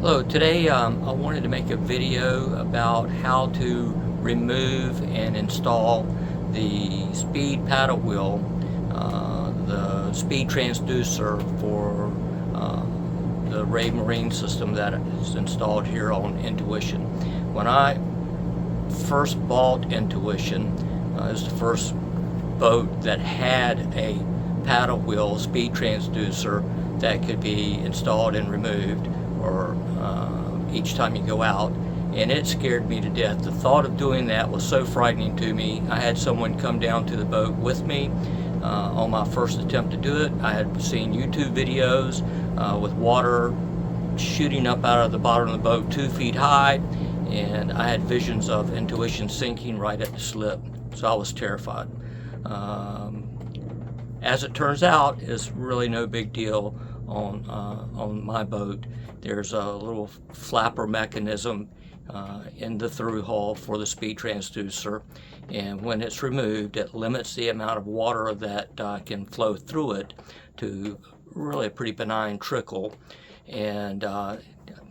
Hello, today I wanted to make a video about how to remove and install the speed paddle wheel, the speed transducer for the Raymarine system that is installed here on Intuition. When I first bought Intuition, it was the first boat that had a paddle wheel speed transducer that could be installed and removed or each time you go out, and it scared me to death. The thought of doing that was so frightening to me. I had someone come down to the boat with me on my first attempt to do it. I had seen YouTube videos with water shooting up out of the bottom of the boat 2 feet high, and I had visions of Intuition sinking right at the slip, so I was terrified. As it turns out, it's really no big deal on my boat. There's a little flapper mechanism in the through hull for the speed transducer, and when it's removed, it limits the amount of water that can flow through it to really a pretty benign trickle. And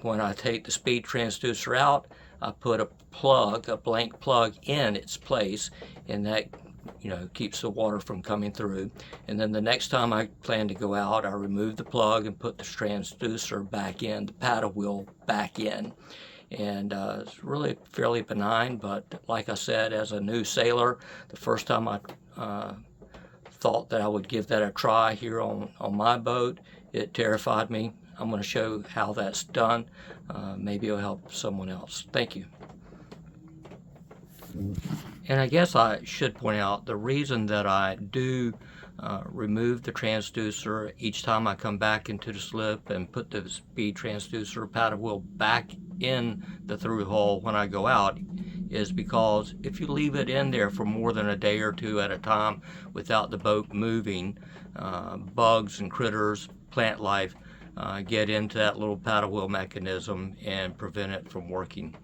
when I take the speed transducer out, I put a blank plug in its place, and that keeps the water from coming through. And then the next time I plan to go out, I remove the plug and put the transducer back in, the paddle wheel back in. And it's really fairly benign, but like I said, as a new sailor, the first time I thought that I would give that a try here on my boat, it terrified me. I'm going to show how that's done. Maybe it'll help someone else. Thank you. And I guess I should point out the reason that I do remove the transducer each time I come back into the slip and put the speed transducer paddle wheel back in the through hull when I go out is because if you leave it in there for more than a day or two at a time without the boat moving, bugs and critters, plant life, get into that little paddle wheel mechanism and prevent it from working.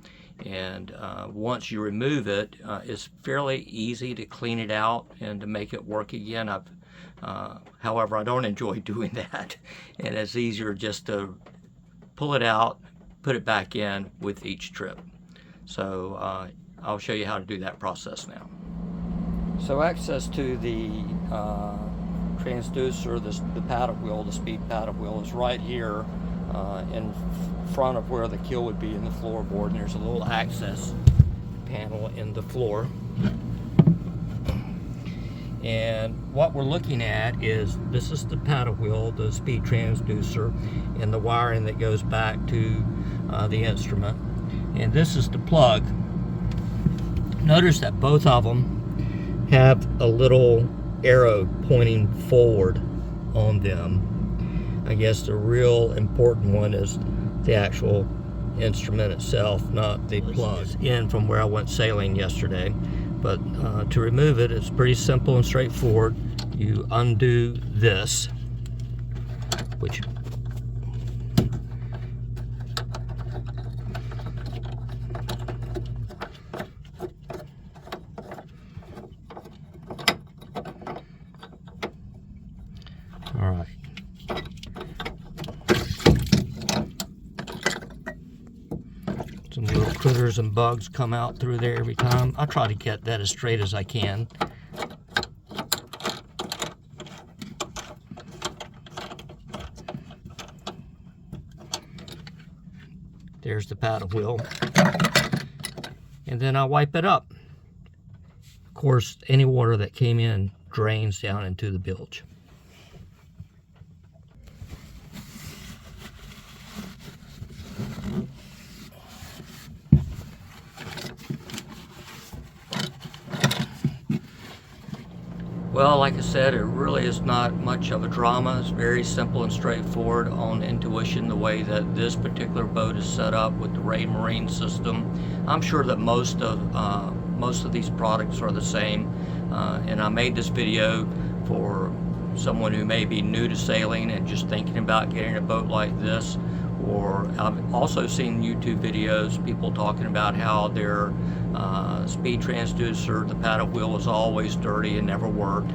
And once you remove it, it's fairly easy to clean it out and to make it work again. However, I don't enjoy doing that, and it's easier just to pull it out, put it back in with each trip. So I'll show you how to do that process now. So access to the transducer, the paddle wheel, the speed paddle wheel, is right here in front of where the keel would be in the floorboard, and there's a little access panel in the floor. And what we're looking at is, this is the paddle wheel, the speed transducer, and the wiring that goes back to the instrument. And this is the plug. Notice that both of them have a little arrow pointing forward on them. I guess the real important one is the actual instrument itself, not the plug. In from where I went sailing yesterday. But to remove it, it's pretty simple and straightforward. You undo this, which all right. Some little critters and bugs come out through there every time. I try to get that as straight as I can. There's the paddle wheel. And then I wipe it up. Of course, any water that came in drains down into the bilge. Well, like I said, it really is not much of a drama. It's very simple and straightforward on Intuition, the way that this particular boat is set up with the Raymarine system. I'm sure that most of these products are the same, and I made this video for someone who may be new to sailing and just thinking about getting a boat like this. Or I've also seen YouTube videos, people talking about how their speed transducer, the paddle wheel, is always dirty and never worked.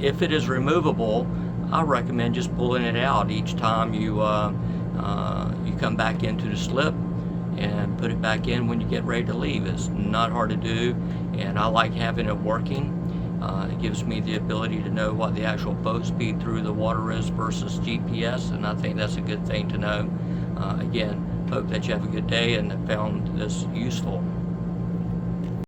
If it is removable, I recommend just pulling it out each time you You come back into the slip and put it back in when you get ready to leave. It's not hard to do, and I like having it working. It gives me the ability to know what the actual boat speed through the water is versus GPS, and I think that's a good thing to know. Again, hope that you have a good day and found this useful.